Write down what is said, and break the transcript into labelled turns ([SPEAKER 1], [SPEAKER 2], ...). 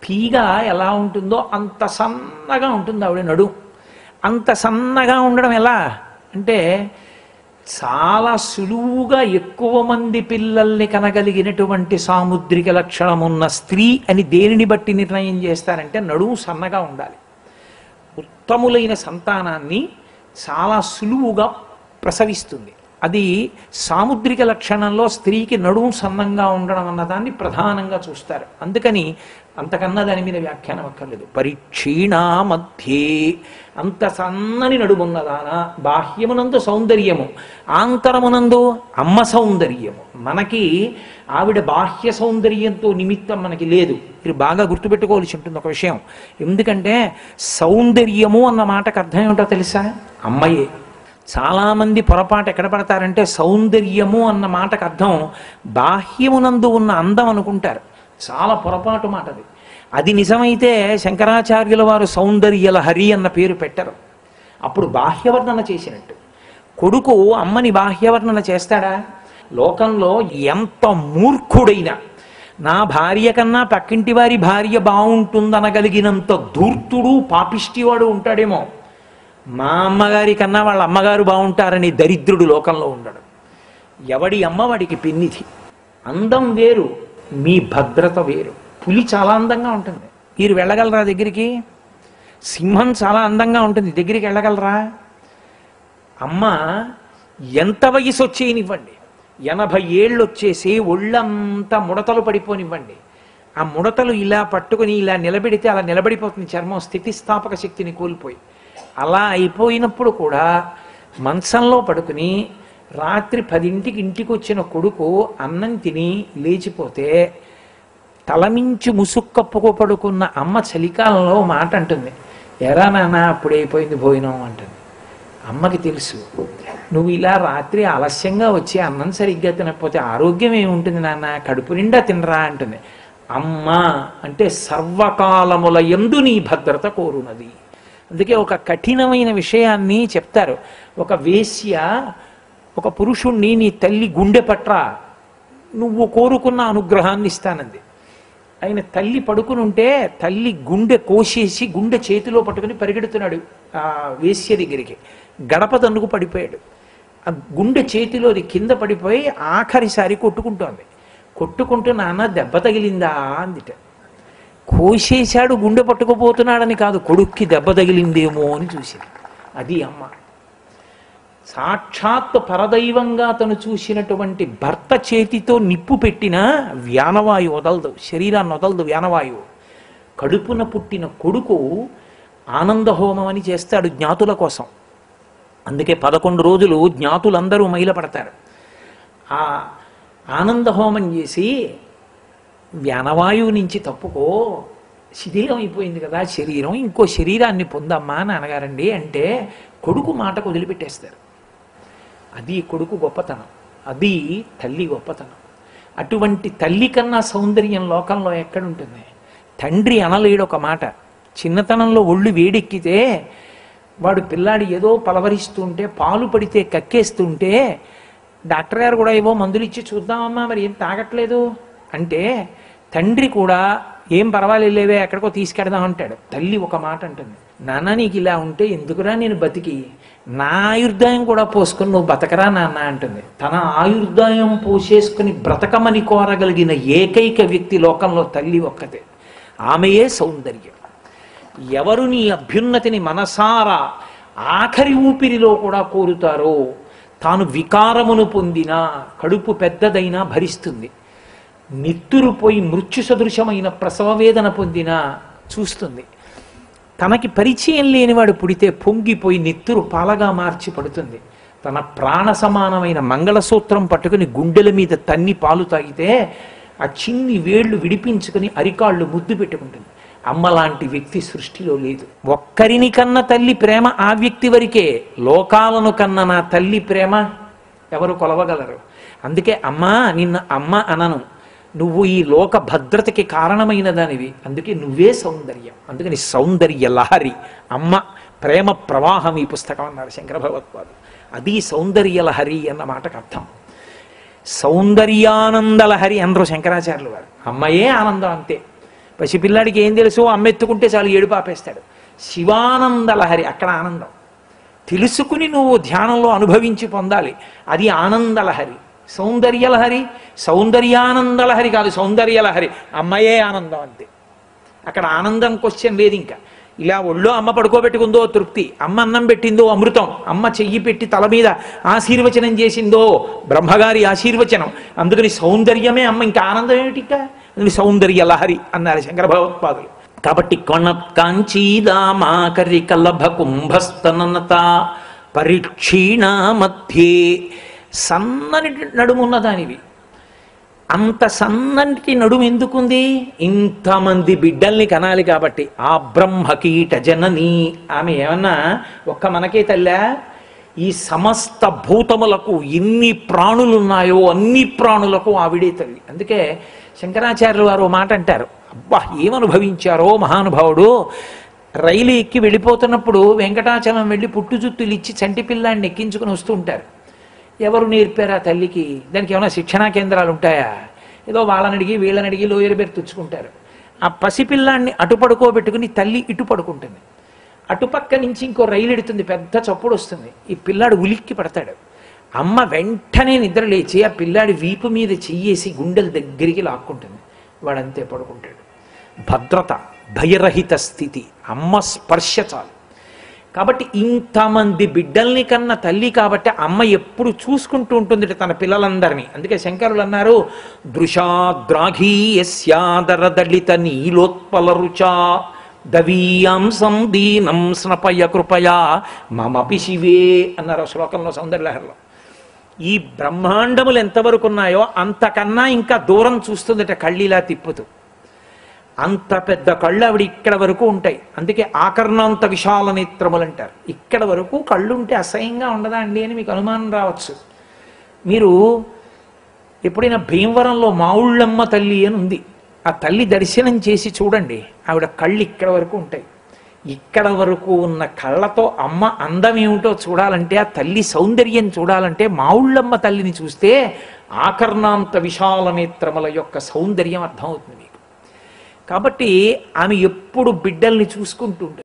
[SPEAKER 1] తీగ ఎలా ఉంటుందో అంత సన్నగా ఉంటుంది ఆవిడ నడుం. అంత సన్నగా ఉండడం ఎలా అంటే చాలా సులువుగా ఎక్కువ మంది పిల్లల్ని కనగలిగినటువంటి సాముద్రిక లక్షణం ఉన్న స్త్రీ అని దేనిని బట్టి నిర్ణయం చేస్తారంటే నడుము సన్నగా ఉండాలి. ఉత్తములైన సంతానాన్ని చాలా సులువుగా ప్రసవిస్తుంది. అది సాముద్రిక లక్షణంలో స్త్రీకి నడుము సన్నంగా ఉండడం అన్నదాన్ని ప్రధానంగా చూస్తారు. అందుకని అంతకన్నా దాని మీద వ్యాఖ్యానం అక్కర్లేదు. పరీక్షీణా మధ్యే, అంత సన్నని నడుమున్నదానా బాహ్యమునందు సౌందర్యము, ఆంతరమునందు అమ్మ సౌందర్యము. మనకి ఆవిడ బాహ్య సౌందర్యంతో నిమిత్తం మనకి లేదు. మీరు బాగా గుర్తుపెట్టుకోవాల్సి ఉంటుంది ఒక విషయం. ఎందుకంటే సౌందర్యము అన్న మాటకు అర్థం ఏమిటో తెలుసా? అమ్మయే. చాలామంది పొరపాటు ఎక్కడ పడతారంటే సౌందర్యము అన్న మాటకు అర్థం బాహ్యమునందు ఉన్న అందం అనుకుంటారు. చాలా పొరపాటు మాట అది. అది నిజమైతే శంకరాచార్యుల వారు సౌందర్యలహరి అన్న పేరు పెట్టరు. అప్పుడు బాహ్యవర్ణన చేసినట్టు. కొడుకు అమ్మని బాహ్యవర్ణన చేస్తాడా? లోకంలో ఎంత మూర్ఖుడైనా నా భార్య కన్నా పక్కింటి వారి భార్య బాగుంటుందనగలిగినంత ధూర్తుడు పాపిష్టివాడు ఉంటాడేమో. మా అమ్మగారి కన్నా వాళ్ళ అమ్మగారు బాగుంటారని దరిద్రుడు లోకంలో ఉండడు. ఎవడి అమ్మ వాడికి పెన్నిధి. అందం వేరు, మీ భద్రత వేరు. పులి చాలా అందంగా ఉంటుంది, మీరు వెళ్ళగలరా దగ్గరికి? సింహం చాలా అందంగా ఉంటుంది, దగ్గరికి వెళ్ళగలరా? అమ్మ ఎంత వయసు వచ్చేయనివ్వండి, 80 ఏళ్ళు వచ్చేసి ఒళ్ళంతా ముడతలు పడిపోనివ్వండి, ఆ ముడతలు ఇలా పట్టుకుని ఇలా నిలబెడితే అలా నిలబడిపోతుంది చర్మం, స్థితిస్థాపక శక్తిని కోల్పోయి. అలా అయిపోయినప్పుడు కూడా మంచంలో పడుకుని రాత్రి 10ంటికి ఇంటికి వచ్చిన కొడుకు అన్నం తిని లేచిపోతే తలమించి ముసుక్కప్పుకు పడుకున్న అమ్మ చలికాలంలో మాట అంటుంది, ఎరా నాన్న అప్పుడైపోయింది భోజనం అంటుంది. అమ్మకి తెలుసు నువ్వు ఇలా రాత్రి ఆలస్యంగా వచ్చి అన్నం సరిగ్గా తినకపోతే ఆరోగ్యం ఏముంటుంది నాన్న, కడుపు నిండా తినరా అంటుంది. అమ్మ అంటే సర్వకాలముల యందు నీ భద్రత కోరునది. అందుకే ఒక కఠినమైన విషయాన్ని చెప్తారు. ఒక వేశ్య ఒక పురుషుణ్ణి నీ తల్లి గుండె పట్రా, నువ్వు కోరుకున్న అనుగ్రహాన్ని ఇస్తానంది. ఆయన తల్లి పడుకుని ఉంటే తల్లి గుండె కోసేసి గుండె చేతిలో పట్టుకుని పరిగెడుతున్నాడు ఆ వేశ్య దగ్గరికి. గడప తన్నుకు పడిపోయాడు. ఆ గుండె చేతిలోది కింద పడిపోయి ఆఖరిసారి కొట్టుకుంటోంది. కొట్టుకుంటూ నాన్న దెబ్బ తగిలిందా అందిట. కోసేశాడు, గుండె పట్టుకుపోతున్నాడని కాదు, కొడుక్కి దెబ్బ తగిలిందేమో అని చూసింది. అది అమ్మ. సాక్షాత్ పరదైవంగా తను చూసినటువంటి భర్త చేతితో నిప్పు పెట్టినా వ్యానవాయువు వదలదు, శరీరాన్ని వదలదు వ్యానవాయువు. కడుపున పుట్టిన కొడుకు ఆనందహోమం అని చేస్తాడు జ్ఞాతుల కోసం. అందుకే 11 రోజులు జ్ఞాతులందరూ మైలపడతారు. ఆ ఆనందహోమం చేసి వ్యానవాయువు నుంచి తప్పుకో, శిథిలం అయిపోయింది కదా శరీరం, ఇంకో శరీరాన్ని పొందమ్మా నాన్నగారండి అంటే కొడుకు మాటకు వదిలిపెట్టేస్తారు. అది కొడుకు గొప్పతనం, అది తల్లి గొప్పతనం. అటువంటి తల్లి కన్నా సౌందర్యం లోకంలో ఎక్కడుంటుంది? తండ్రి అనలేడు ఒక మాట. చిన్నతనంలో ఒళ్ళు వేడెక్కితే వాడు పిల్లాడి ఏదో పలవరిస్తుంటే పాలు పడితే కక్కేస్తుంటే డాక్టర్ గారు కూడా ఏవో మందులు ఇచ్చి చూద్దామమ్మా మరి ఏం తాగట్లేదు అంటే తండ్రి కూడా ఏం పర్వాలేవే ఎక్కడికో తీసుకెడదాం అంటాడు. తల్లి ఒక మాట అంటుంది, నాన్న నీకు ఇలా ఉంటే ఎందుకురా నేను బతికి, నా ఆయుర్దాయం కూడా పోసుకొని నువ్వు బతకరా నాన్న అంటుంది. తన ఆయుర్దాయం పోసేసుకుని బ్రతకమని కోరగలిగిన ఏకైక వ్యక్తి లోకంలో తల్లి ఒక్కతే. ఆమెయే సౌందర్యం. ఎవరు నీ అభ్యున్నతిని మనసారా ఆఖరి ఊపిరిలో కూడా కోరుతారో తాను వికారమును పొందినా కడుపు పెద్దదైనా భరిస్తుంది. నిత్తురు పోయి మృత్యు సదృశమైన ప్రసవ వేదన పొందినా చూస్తుంది. తనకి పరిచయం లేనివాడు పుడితే పొంగిపోయి నిత్తురు పాలగా మార్చి పడుతుంది. తన ప్రాణ సమానమైన మంగళసూత్రం పట్టుకుని గుండెల మీద తన్ని పాలు తాగితే ఆ చిన్ని వేళ్లు విడిపించుకుని అరికాళ్ళు ముద్దు పెట్టుకుంటుంది. అమ్మలాంటి వ్యక్తి సృష్టిలో లేదు. ఒక్కరిని కన్న తల్లి ప్రేమ ఆ వ్యక్తి వరకే. లోకాలను కన్న నా తల్లి ప్రేమ ఎవరు కొలవగలరు? అందుకే అమ్మా నిన్న అమ్మ అనను, నువ్వు ఈ లోక భద్రతకి కారణమైన దానివి, అందుకే నువ్వే సౌందర్యం. అందుకని సౌందర్య లహరి అమ్మ ప్రేమ ప్రవాహం ఈ పుస్తకం అన్నారు శంకర భగవత్పాదులు. అది సౌందర్య లహరి అన్న మాటకు అర్థం. సౌందర్యానంద లహరి అనరు శంకరాచార్యులు వారు. అమ్మయే ఆనందం అంతే. పసిపిల్లాడికి ఏం తెలుసు, అమ్మ ఎత్తుకుంటే చాలు ఏడుపు ఆపేస్తాడు. శివానందలహరి, అక్కడ ఆనందం. తెలుసుకుని నువ్వు ధ్యానంలో అనుభవించి పొందాలి, అది ఆనందలహరి. సౌందర్యలహరి సౌందర్యానందలహరి కాదు, సౌందర్యలహరి, అమ్మయే ఆనందం అంతే. అక్కడ ఆనందం క్వశ్చన్ లేదు. ఇంకా ఇలా ఒళ్ళో అమ్మ పడుకోబెట్టుకుందో తృప్తి, అమ్మ అన్నం పెట్టిందో అమృతం, అమ్మ చెయ్యి పెట్టి తల మీద ఆశీర్వచనం చేసిందో బ్రహ్మగారి ఆశీర్వచనం. అందుకని సౌందర్యమే అమ్మ, ఇంకా ఆనందం ఏమిటి? ఇంకా అందుకని సౌందర్య లహరి అన్నారు శంకర భగవత్పాదులు. కాబట్టి కాంచీదామాకరి కలభ కుంభస్తనత పరిక్షీణ మధ్యే, సన్నని నడుమున్న దానివి. అంత సన్నటి నడుము ఎందుకుంది? ఇంతమంది బిడ్డల్ని కనాలి కాబట్టి. ఆ బ్రహ్మకీట జనని, ఆమె ఏమన్నా ఒక్క మనకే తల్లా? ఈ సమస్త భూతములకు ఎన్ని ప్రాణులున్నాయో అన్ని ప్రాణులకు ఆవిడే తల్లి. అందుకే శంకరాచార్యులు వారు మాట అంటారు, అబ్బా ఏమనుభవించారో మహానుభావుడు. రైలు ఎక్కి వెళ్ళిపోతున్నప్పుడు వెంకటాచలం వెళ్ళి పుట్టుజుత్తులు ఇచ్చి చంటి పిల్లాన్ని ఎక్కించుకుని వస్తూ ఉంటారు. ఎవరు నేర్పారు ఆ తల్లికి? దానికి ఏమైనా శిక్షణా కేంద్రాలు ఉంటాయా? ఏదో వాళ్ళని అడిగి వీళ్ళని అడిగి లోయర్ బేరు తెచ్చుకుంటారు. ఆ పసిపిల్లాన్ని అటు పడుకోబెట్టుకుని తల్లి ఇటు పడుకుంటుంది. అటుపక్క నుంచి ఇంకో రైలు ఎడుతుంది, పెద్ద చప్పుడు వస్తుంది. ఈ పిల్లాడు ఉలిక్కి పడతాడు. అమ్మ వెంటనే నిద్ర లేచి ఆ పిల్లాడి వీపు మీద చెయ్యేసి గుండెల దగ్గరికి లాక్కుంటుంది. వాడంతే పడుకుంటాడు. భద్రత, భయరహిత స్థితి, అమ్మ స్పర్శ చాలు. కాబట్టి ఇంతమంది బిడ్డల్ని కన్న తల్లి కాబట్టి అమ్మ ఎప్పుడు చూసుకుంటూ ఉంటుంది తన పిల్లలందరినీ. అందుకే శంకరులు అన్నారు, దృశాద్రాఘీయస్యాదర దళిత నీలోత్పల రుచా దవీయాంసం దీనం స్నపయ కృపయా మమపి శివే అన్నారు శ్లోకంలో సౌందర్యలహరిలో. ఈ బ్రహ్మాండములు ఎంతవరకు ఉన్నాయో అంతకన్నా ఇంకా దూరం చూస్తుందట కళ్ళిలా తిప్పుతూ. అంత పెద్ద కళ్ళు ఆవిడ ఇక్కడ వరకు ఉంటాయి. అందుకే ఆకర్ణాంత విశాల నేత్రములు అంటారు. ఇక్కడ వరకు కళ్ళు ఉంటే అసహ్యంగా ఉండదా అండి అని మీకు అనుమానం రావచ్చు. మీరు ఎప్పుడైనా భీమవరంలో మావుళ్ళమ్మ తల్లి అని ఉంది, ఆ తల్లి దర్శనం చేసి చూడండి. ఆవిడ కళ్ళు ఇక్కడ వరకు ఉంటాయి. ఇక్కడ వరకు ఉన్న కళ్ళతో అమ్మ అందం ఏమిటో చూడాలంటే, ఆ తల్లి సౌందర్యం చూడాలంటే మావుళ్ళమ్మ తల్లిని చూస్తే ఆకర్ణాంత విశాల నేత్రముల యొక్క సౌందర్యం అర్థమవుతుంది మీకు. కాబట్టి ఆమె ఎప్పుడు బిడ్డల్ని చూసుకుంటూ ఉంటుంది.